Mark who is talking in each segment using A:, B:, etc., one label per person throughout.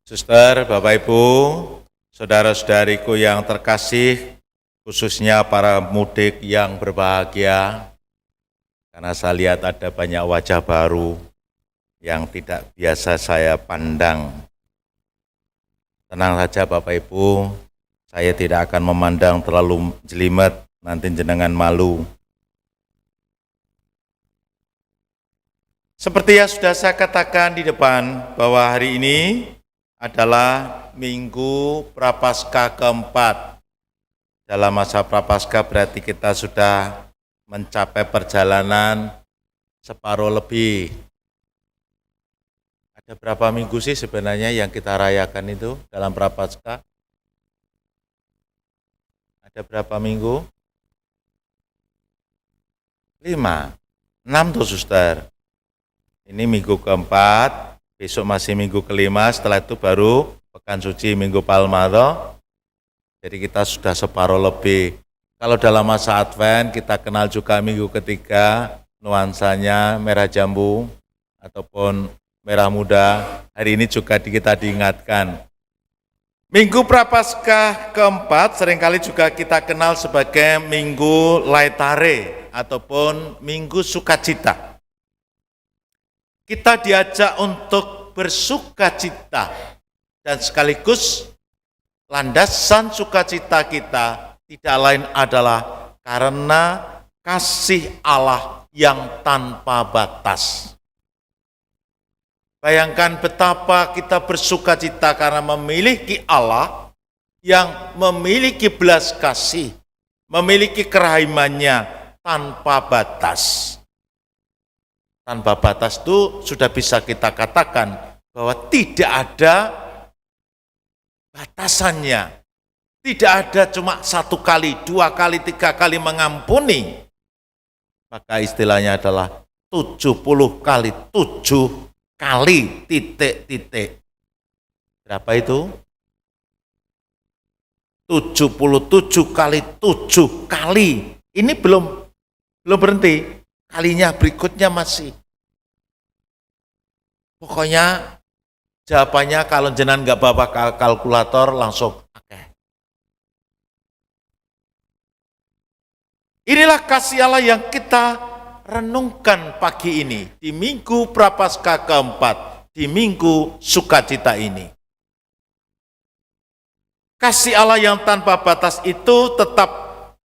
A: Suster, Bapak Ibu, saudara-saudariku yang terkasih, khususnya para mudik yang berbahagia, karena saya lihat ada banyak wajah baru yang tidak biasa saya pandang. Tenang saja Bapak Ibu, saya tidak akan memandang terlalu jelimet, nanti jenengan malu. Seperti yang sudah saya katakan di depan, bahwa hari ini adalah Minggu Prapaskah keempat. Dalam masa Prapaskah berarti kita sudah mencapai perjalanan separuh lebih. Ada berapa minggu sih sebenarnya yang kita rayakan itu dalam Prapaskah? Ada berapa minggu? 5, 6 tuh suster. Ini minggu keempat, besok masih minggu kelima, setelah itu baru Pekan Suci Minggu Palma toh. Jadi kita sudah separuh lebih. Kalau dalam masa Advent kita kenal juga minggu ketiga, nuansanya merah jambu ataupun merah muda. Hari ini juga kita diingatkan. Minggu Prapaskah keempat seringkali juga kita kenal sebagai Minggu Laetare ataupun Minggu Sukacita. Kita diajak untuk bersukacita dan sekaligus landasan sukacita kita tidak lain adalah karena kasih Allah yang tanpa batas. Bayangkan betapa kita bersukacita karena memiliki Allah yang memiliki belas kasih, memiliki kerahimannya tanpa batas. Tanpa batas itu sudah bisa kita katakan bahwa tidak ada batasannya. Tidak ada cuma 1 kali, 2 kali, 3 kali mengampuni. Maka istilahnya adalah 70 kali 7 kali titik-titik. Berapa itu? 77 kali 7 kali. Ini belum berhenti. Kalinya berikutnya masih. Pokoknya jawabannya kalau jenengan nggak bawa kalkulator langsung pakai. Inilah kasih Allah yang kita renungkan pagi ini di Minggu Prapaskah keempat, di Minggu Sukacita ini. Kasih Allah yang tanpa batas itu tetap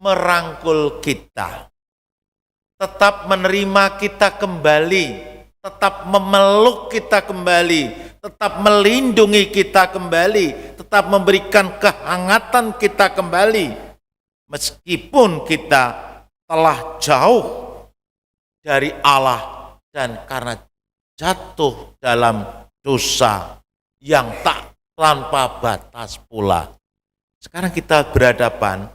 A: merangkul kita, tetap menerima kita kembali, tetap memeluk kita kembali, tetap melindungi kita kembali, tetap memberikan kehangatan kita kembali, meskipun kita telah jauh dari Allah dan karena jatuh dalam dosa yang tak tanpa batas pula. Sekarang kita berhadapan,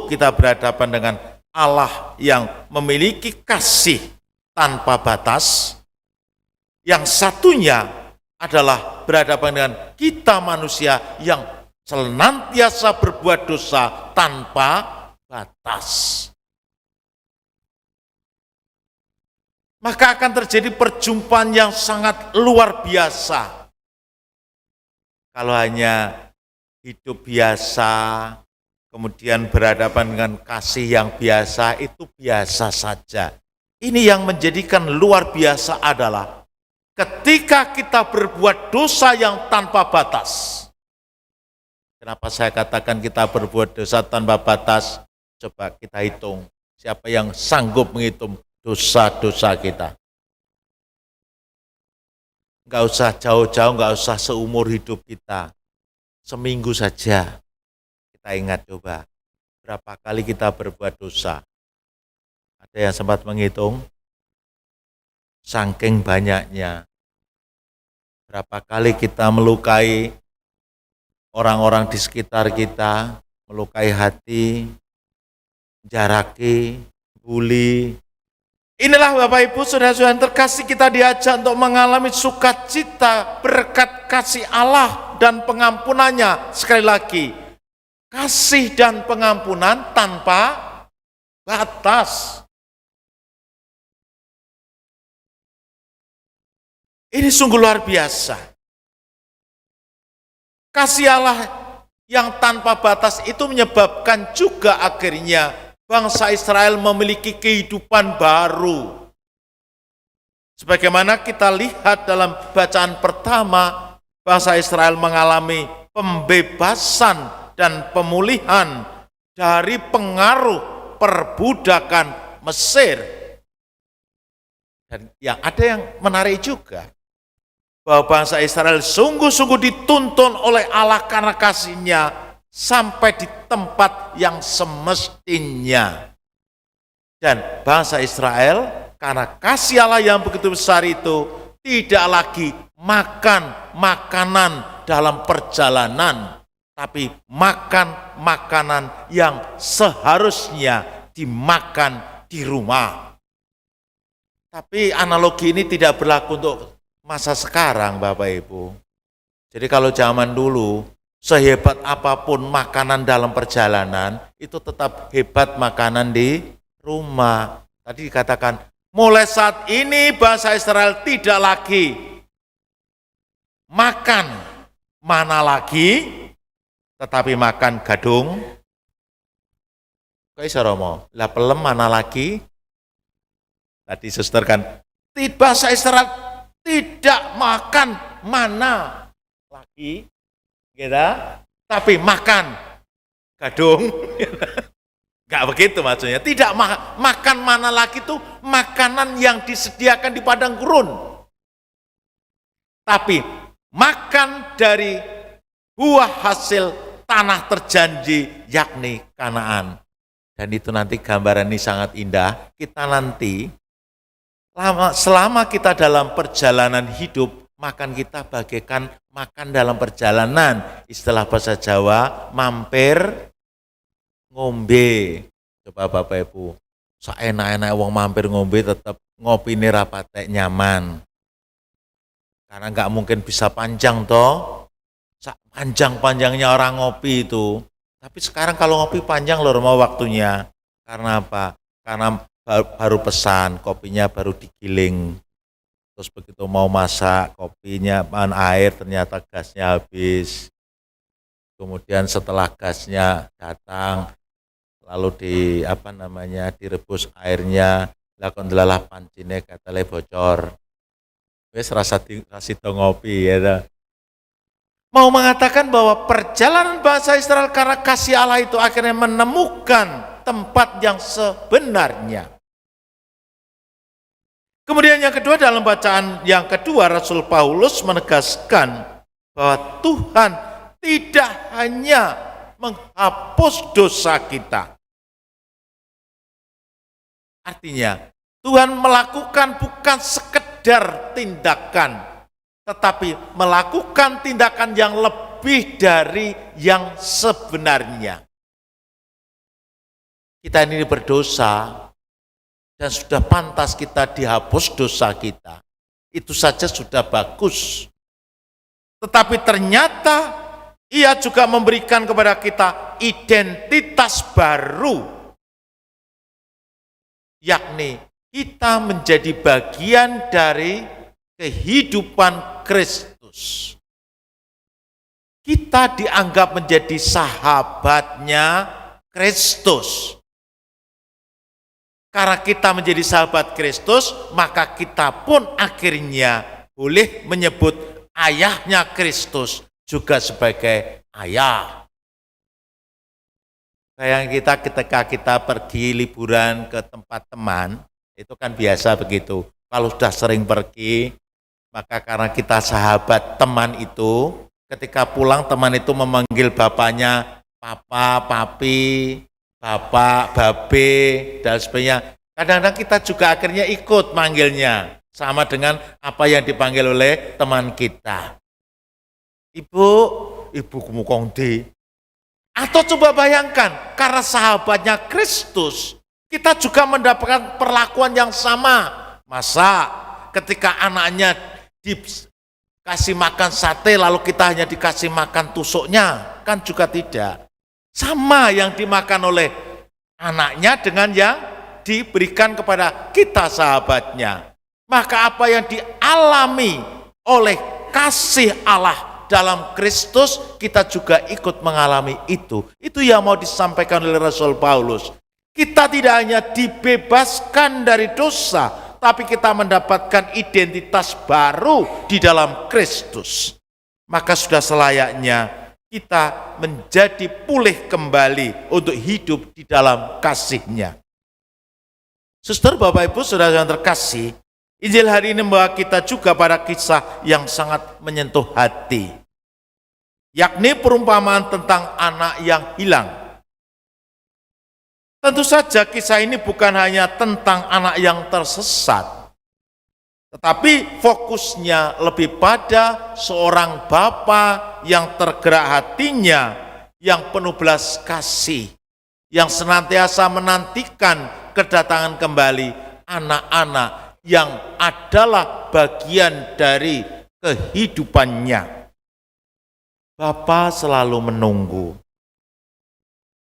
A: kita berhadapan dengan Allah yang memiliki kasih tanpa batas, yang satunya adalah berhadapan dengan kita manusia yang senantiasa berbuat dosa tanpa batas. Maka akan terjadi perjumpaan yang sangat luar biasa. Kalau hanya hidup biasa, kemudian berhadapan dengan kasih yang biasa, itu biasa saja. Ini yang menjadikan luar biasa adalah ketika kita berbuat dosa yang tanpa batas. Kenapa saya katakan kita berbuat dosa tanpa batas? Coba kita hitung, siapa yang sanggup menghitung dosa-dosa kita. Enggak usah jauh-jauh, enggak usah seumur hidup kita. Seminggu saja. Kita ingat coba, berapa kali kita berbuat dosa. Ada yang sempat menghitung? Saking banyaknya. Berapa kali kita melukai orang-orang di sekitar kita, melukai hati, jaraki, bully. Inilah Bapak Ibu saudara-saudara yang terkasih, kita diajak untuk mengalami sukacita berkat kasih Allah dan pengampunannya. Sekali lagi, kasih dan pengampunan tanpa batas. Ini sungguh luar biasa. Kasih Allah yang tanpa batas itu menyebabkan juga akhirnya bangsa Israel memiliki kehidupan baru. Sebagaimana kita lihat dalam bacaan pertama, bangsa Israel mengalami pembebasan dan pemulihan dari pengaruh perbudakan Mesir. Dan ada yang menarik juga, bahwa bangsa Israel sungguh-sungguh dituntun oleh Allah karena kasih-Nya sampai di tempat yang semestinya. Dan bangsa Israel karena kasih Allah yang begitu besar itu tidak lagi makan makanan dalam perjalanan, tapi makan makanan yang seharusnya dimakan di rumah. Tapi analogi ini tidak berlaku untuk masa sekarang, Bapak Ibu. Jadi kalau zaman dulu, sehebat apapun makanan dalam perjalanan, itu tetap hebat makanan di rumah. Tadi dikatakan, mulai saat ini bangsa Israel tidak lagi makan mana lagi, tetapi makan gadung. Kok iso romo? Lah pelem mana lagi? Tadi suster kan, bangsa Israel tidak makan mana lagi, gitu, tapi makan gadung. Enggak begitu maksudnya. Tidak makan mana lagi itu makanan yang disediakan di padang gurun. Tapi makan dari buah hasil tanah terjanji, yakni Kanaan. Dan itu nanti gambaran ini sangat indah. Kita nanti selama kita dalam perjalanan hidup, makan kita bagaikan makan dalam perjalanan. Istilah bahasa Jawa, mampir ngombe. Coba Bapak Ibu, saenak-enak wong mampir ngombe tetap ngopi ini rapatek nyaman. Karena nggak mungkin bisa panjang toh, panjang-panjangnya orang ngopi itu. Tapi sekarang kalau ngopi panjang loh mau waktunya. Karena apa? Karena baru pesan, kopinya baru digiling. Terus begitu mau masak, kopinya air ternyata gasnya habis. Kemudian setelah gasnya datang, lalu direbus airnya, lakon delalah pancine katale bocor. Wes rasa ngopi ya. Mau mengatakan bahwa perjalanan bangsa Israel karena kasih Allah itu akhirnya menemukan tempat yang sebenarnya. Kemudian yang kedua, dalam bacaan yang kedua Rasul Paulus menegaskan bahwa Tuhan tidak hanya menghapus dosa kita. Artinya Tuhan melakukan bukan sekedar tindakan, tetapi melakukan tindakan yang lebih dari yang sebenarnya. Kita ini berdosa, dan sudah pantas kita dihapus dosa kita. Itu saja sudah bagus. Tetapi ternyata Ia juga memberikan kepada kita identitas baru, yakni kita menjadi bagian dari kehidupan Kristus. Kita dianggap menjadi sahabatnya Kristus. Karena kita menjadi sahabat Kristus, maka kita pun akhirnya boleh menyebut ayahnya Kristus juga sebagai ayah. Kayak kita ketika kita pergi liburan ke tempat teman, itu kan biasa begitu. Kalau sudah sering pergi, maka karena kita sahabat teman itu, ketika pulang teman itu memanggil bapaknya papa, papi, bapak, babe, dan sebagainya. Kadang-kadang kita juga akhirnya ikut manggilnya, sama dengan apa yang dipanggil oleh teman kita. Ibu kumukongdi. Atau coba bayangkan, karena sahabatnya Kristus, kita juga mendapatkan perlakuan yang sama. Masa ketika anaknya dikasih makan sate, lalu kita hanya dikasih makan tusuknya? Kan juga tidak. Sama yang dimakan oleh anaknya dengan yang diberikan kepada kita sahabatnya. Maka apa yang dialami oleh kasih Allah dalam Kristus, kita juga ikut mengalami itu. Itu yang mau disampaikan oleh Rasul Paulus. Kita tidak hanya dibebaskan dari dosa, tapi kita mendapatkan identitas baru di dalam Kristus. Maka sudah selayaknya kita menjadi pulih kembali untuk hidup di dalam kasih-Nya. Suster, Bapak, Ibu, Saudara yang terkasih, Injil hari ini membawa kita juga pada kisah yang sangat menyentuh hati, yakni perumpamaan tentang anak yang hilang. Tentu saja kisah ini bukan hanya tentang anak yang tersesat, tetapi fokusnya lebih pada seorang bapa yang tergerak hatinya, yang penuh belas kasih, yang senantiasa menantikan kedatangan kembali anak-anak yang adalah bagian dari kehidupannya. Bapa selalu menunggu.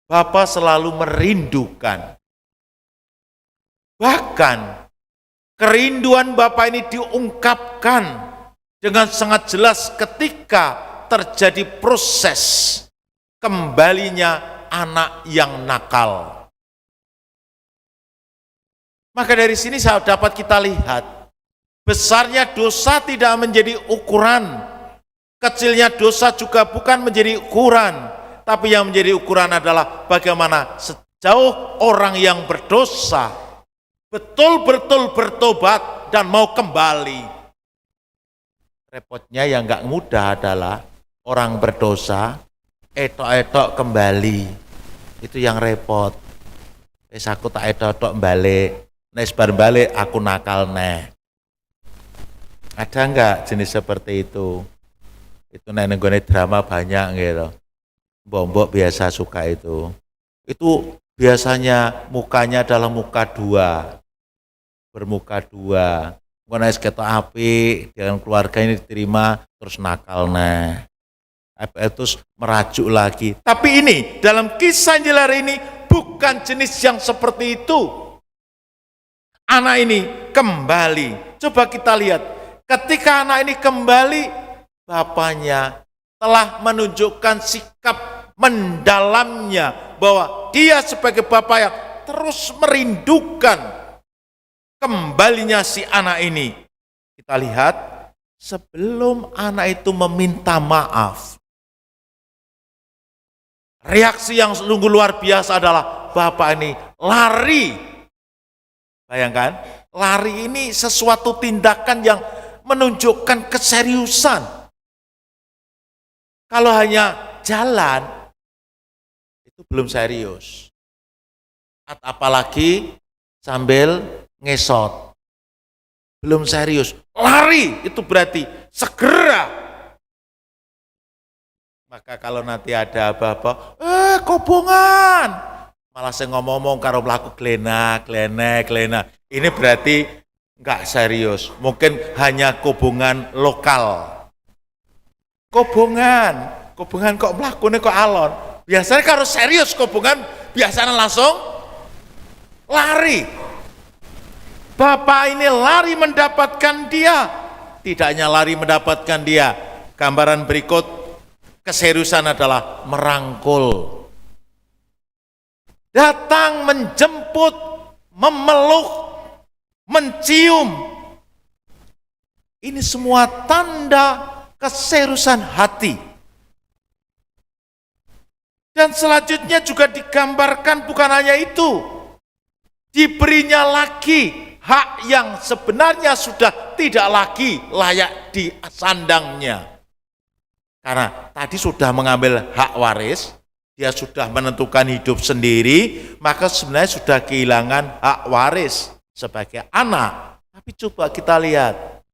A: Bapa selalu merindukan. Bahkan kerinduan Bapa ini diungkapkan dengan sangat jelas ketika terjadi proses kembalinya anak yang nakal. Maka dari sini dapat kita lihat, besarnya dosa tidak menjadi ukuran, kecilnya dosa juga bukan menjadi ukuran, tapi yang menjadi ukuran adalah bagaimana sejauh orang yang berdosa betul-betul bertobat dan mau kembali. Repotnya yang gak mudah adalah orang berdosa etok-etok kembali, itu yang repot. Aku tak etok-etok balik, nes bar balik aku nakal neh. Ada enggak jenis seperti itu? Itu nenggone drama banyak gitu. Mbok biasa suka itu. Itu biasanya mukanya adalah muka dua, bermuka dua. Ngono ketok api dengan keluarga ini diterima terus nakal neh. Terus merajuk lagi. Tapi ini dalam kisah Injil hari ini bukan jenis yang seperti itu. Anak ini kembali. Coba kita lihat, ketika anak ini kembali, bapaknya telah menunjukkan sikap mendalamnya bahwa dia sebagai bapak yang terus merindukan kembalinya si anak ini. Kita lihat, sebelum anak itu meminta maaf, reaksi yang sungguh luar biasa adalah bapak ini lari. Bayangkan, lari ini sesuatu tindakan yang menunjukkan keseriusan. Kalau hanya jalan, itu belum serius. Apalagi sambil ngesot, belum serius. Lari itu berarti segera. Maka kalau nanti ada apa-apa, kobongan, malah saya ngomong karo pelaku glena. Ini berarti enggak serius. Mungkin hanya kobongan lokal. Kobongan kok melakukannya kok alon. Biasanya kalau serius kobongan, biasanya langsung lari. Bapak ini lari mendapatkan dia. Tidak hanya lari mendapatkan dia. Gambaran berikut, keseriusan adalah merangkul. Datang, menjemput, memeluk, mencium. Ini semua tanda keseriusan hati. Dan selanjutnya juga digambarkan bukan hanya itu. Diberinya lagi hak yang sebenarnya sudah tidak lagi layak disandangnya. Karena tadi sudah mengambil hak waris, dia sudah menentukan hidup sendiri, maka sebenarnya sudah kehilangan hak waris sebagai anak. Tapi coba kita lihat,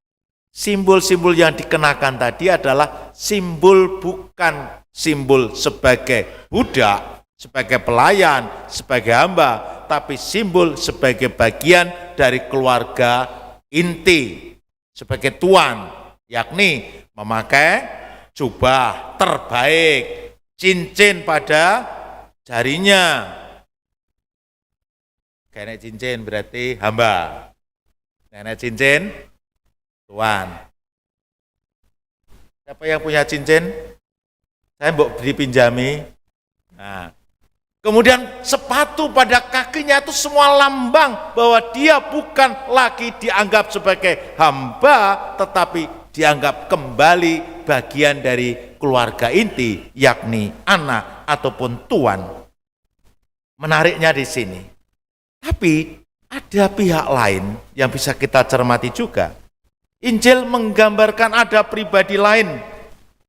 A: simbol-simbol yang dikenakan tadi adalah simbol, bukan simbol sebagai budak, sebagai pelayan, sebagai hamba, tapi simbol sebagai bagian dari keluarga inti, sebagai tuan, yakni memakai jubah terbaik, cincin pada jarinya. Nenek cincin berarti hamba, nenek cincin tuan. Siapa yang punya cincin? Saya mau dipinjami. Nah, kemudian sepatu pada kakinya itu semua lambang bahwa dia bukan lagi dianggap sebagai hamba, tetapi dianggap kembali bagian dari keluarga inti, yakni anak ataupun tuan. Menariknya di sini. Tapi ada pihak lain yang bisa kita cermati juga. Injil menggambarkan ada pribadi lain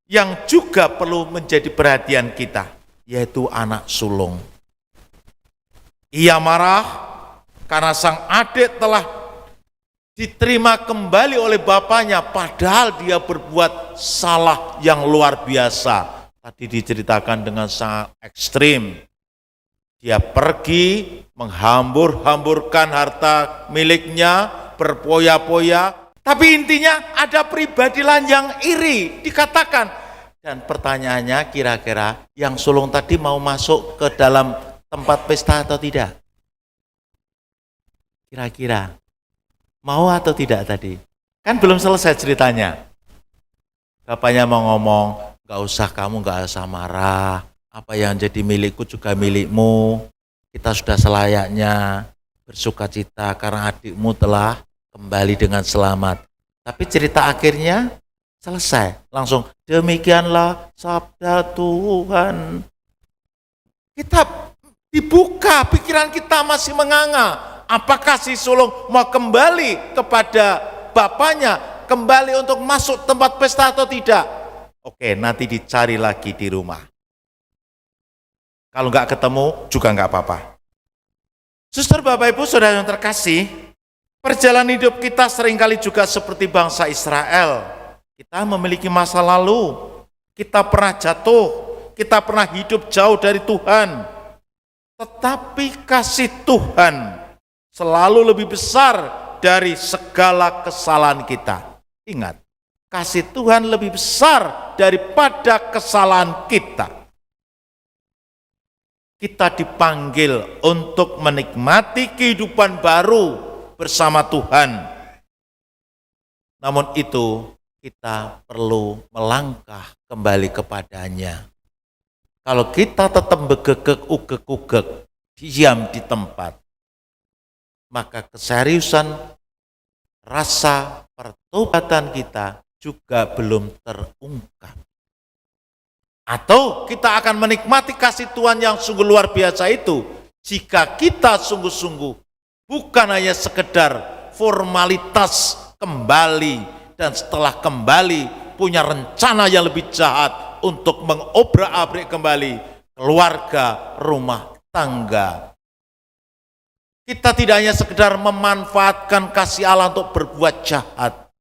A: yang juga perlu menjadi perhatian kita, yaitu anak sulung. Ia marah karena sang adik telah diterima kembali oleh bapaknya, padahal dia berbuat salah yang luar biasa. Tadi diceritakan dengan sangat ekstrim. Dia pergi menghambur-hamburkan harta miliknya, berpoya-poya. Tapi intinya ada pribadi lain yang iri, dikatakan. Dan pertanyaannya kira-kira yang sulung tadi mau masuk ke dalam tempat pesta atau tidak? Kira-kira mau atau tidak tadi? Kan belum selesai ceritanya. Bapaknya mau ngomong, gak usah kamu gak usah marah. Apa yang jadi milikku juga milikmu. Kita sudah selayaknya bersuka cita karena adikmu telah kembali dengan selamat. Tapi cerita akhirnya selesai. Langsung, demikianlah sabda Tuhan. Kita dibuka, pikiran kita masih menganga. Apakah si sulung mau kembali kepada bapaknya, kembali untuk masuk tempat pesta atau tidak? Oke, nanti dicari lagi di rumah. Kalau nggak ketemu juga nggak apa-apa. Suster, Bapak, Ibu, Saudara yang terkasih, perjalanan hidup kita seringkali juga seperti bangsa Israel. Kita memiliki masa lalu, kita pernah jatuh, kita pernah hidup jauh dari Tuhan. Tetapi kasih Tuhan selalu lebih besar dari segala kesalahan kita. Ingat, kasih Tuhan lebih besar daripada kesalahan kita. Kita dipanggil untuk menikmati kehidupan baru bersama Tuhan. Namun itu kita perlu melangkah kembali kepadanya. Kalau kita tetap begegek ugek-ugek, diam di tempat, maka keseriusan rasa pertobatan kita juga belum terungkap. Atau kita akan menikmati kasih Tuhan yang sungguh luar biasa itu jika kita sungguh-sungguh bukan hanya sekedar formalitas kembali dan setelah kembali punya rencana yang lebih jahat untuk mengobrak-abrik kembali keluarga, rumah tangga. Kita tidak hanya sekedar memanfaatkan kasih Allah untuk berbuat jahat,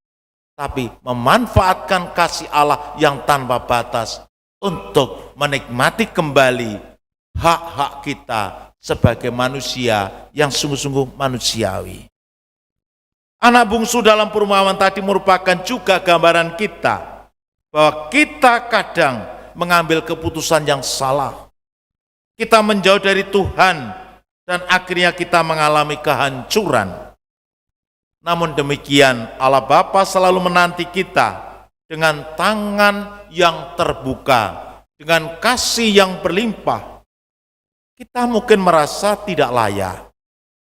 A: tapi memanfaatkan kasih Allah yang tanpa batas untuk menikmati kembali hak-hak kita sebagai manusia yang sungguh-sungguh manusiawi. Anak bungsu dalam perumpamaan tadi merupakan juga gambaran kita bahwa kita kadang mengambil keputusan yang salah. Kita menjauh dari Tuhan dan akhirnya kita mengalami kehancuran. Namun demikian Allah Bapa selalu menanti kita dengan tangan yang terbuka, dengan kasih yang berlimpah. Kita mungkin merasa tidak layak,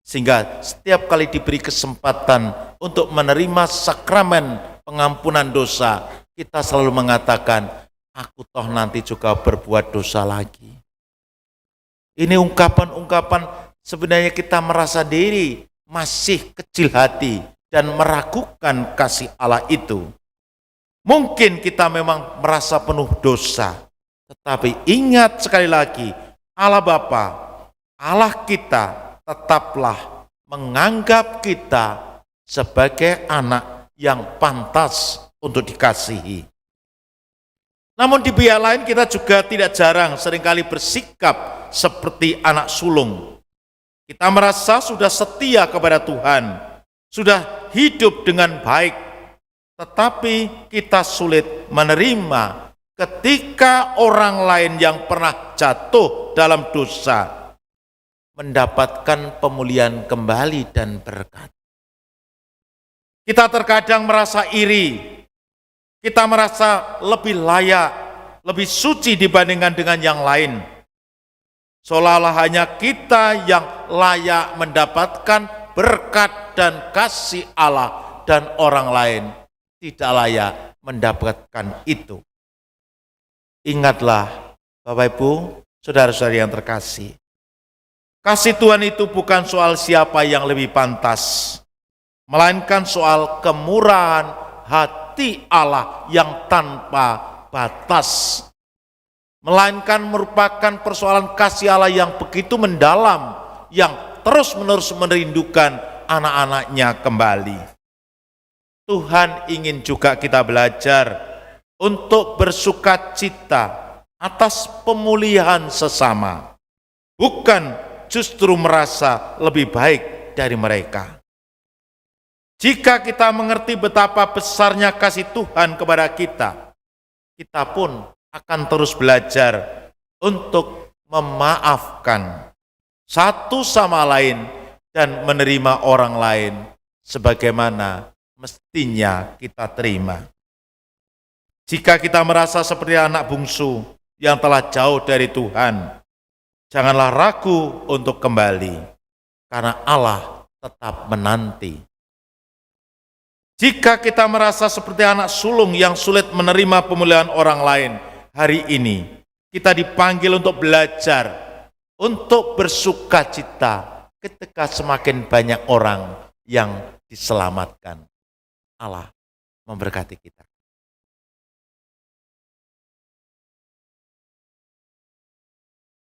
A: sehingga setiap kali diberi kesempatan untuk menerima sakramen pengampunan dosa, kita selalu mengatakan, aku toh nanti juga berbuat dosa lagi. Ini ungkapan-ungkapan sebenarnya kita merasa diri masih kecil hati dan meragukan kasih Allah itu. Mungkin kita memang merasa penuh dosa, tetapi ingat sekali lagi, Allah Bapa, Allah kita tetaplah menganggap kita sebagai anak yang pantas untuk dikasihi. Namun di pihak lain kita juga tidak jarang seringkali bersikap seperti anak sulung. Kita merasa sudah setia kepada Tuhan, sudah hidup dengan baik, tetapi kita sulit menerima ketika orang lain yang pernah jatuh dalam dosa mendapatkan pemulihan kembali dan berkat. Kita terkadang merasa iri, Kita merasa lebih layak, lebih suci dibandingkan dengan yang lain. Seolah-olah hanya kita yang layak mendapatkan berkat dan kasih Allah dan orang lain tidak layak mendapatkan itu. Ingatlah Bapak Ibu, saudara-saudari yang terkasih, kasih Tuhan itu bukan soal siapa yang lebih pantas, melainkan soal kemurahan hati Allah yang tanpa batas. Melainkan merupakan persoalan kasih Allah yang begitu mendalam, yang terus-menerus merindukan anak-anaknya kembali. Tuhan ingin juga kita belajar untuk bersukacita atas pemulihan sesama, bukan justru merasa lebih baik dari mereka. Jika kita mengerti betapa besarnya kasih Tuhan kepada kita, kita pun akan terus belajar untuk memaafkan satu sama lain dan menerima orang lain sebagaimana mestinya kita terima. Jika kita merasa seperti anak bungsu yang telah jauh dari Tuhan, janganlah ragu untuk kembali, karena Allah tetap menanti. Jika kita merasa seperti anak sulung yang sulit menerima pemulihan orang lain, hari ini kita dipanggil untuk belajar, untuk bersukacita ketika semakin banyak orang yang diselamatkan. Allah memberkati kita.